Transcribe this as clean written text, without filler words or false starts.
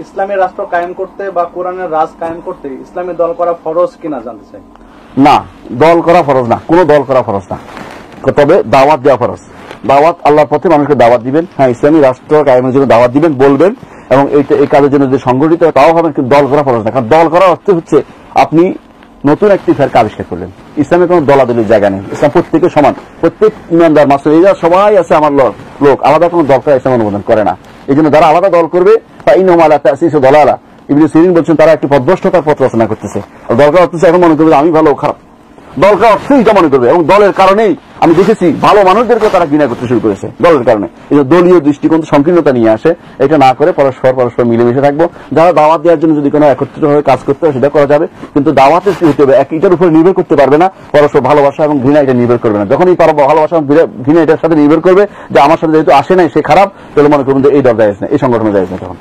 ইসলামী রাষ্ট্র কায়েম করতে বা কোরআনের রাজ কায়েম করতে ইসলামী দল করা ফরজ কিনা জানতে চাই। না, দল করা ফরজ না, কোনো দল করা ফরজ না, তবে দাওয়াত দেওয়া ফরজ। দাওয়াত আল্লাহর পথে মানুষকে দাওয়াত দিবেন, হ্যাঁ ইসলামী রাষ্ট্র কায়েমের জন্য দাওয়াত দিবেন, বলবেন, এবং এই কাজের জন্য যে সংগঠিত তাও হবে, কিন্তু দল করা ফরজ না। কারণ দল করার অর্থ হচ্ছে আপনি নতুন একটি ফেরকা আবিষ্কার করলেন। ইসলামে কোনো দলাদলির জায়গা নেই, ইসলাম প্রত্যেকে সমান, প্রত্যেক ইমানদার মাসুল এরা সবাই আছে আমার লোক, আলাদা কোনো দল করা ইসলাম অনুমোদন করে না। এই জন্য যারা আলাদা দল করবে তা ইনহুম তাসিসু দালালা, ইবনে সিরিন বলছেন তারা একটি পথভ্রষ্টতার পথ রচনা করতেছে। দল করার অর্থ এখন মনে করবে আমি ভালো খারাপ, দল করার অর্থ এটা মনে করবে, এবং দলের কারণেই আমি দেখেছি ভালো মানুষদেরকে তারা ঘৃণা করতে শুরু করেছে দলের কারণে। এই দলীয় দৃষ্টিকোণ সংকীর্ণতা নিয়ে আসে, এটা না করে পরস্পর মিলেমিশে থাকবো। যারা দাওয়াত দেওয়ার জন্য যদি কোনো একত্রিত হয়ে কাজ করতে হয় সেটা করা যাবে, কিন্তু দাওয়াতের কি হতে হবে এটার উপরে নির্ভর করতে পারবে না। পরস্পর ভালোবাসা এবং ঘৃণা এটা নির্ভর করবে না। যখনই ভালোবাসা এবং ঘৃণা এটার সাথে নির্ভর করবে যে আমার সাথে যেহেতু আসে নাই সে খারাপ, তাহলে মনে করবেন যে এই দল জায়েজ না, এই সংগঠন জায়েজ না তখন।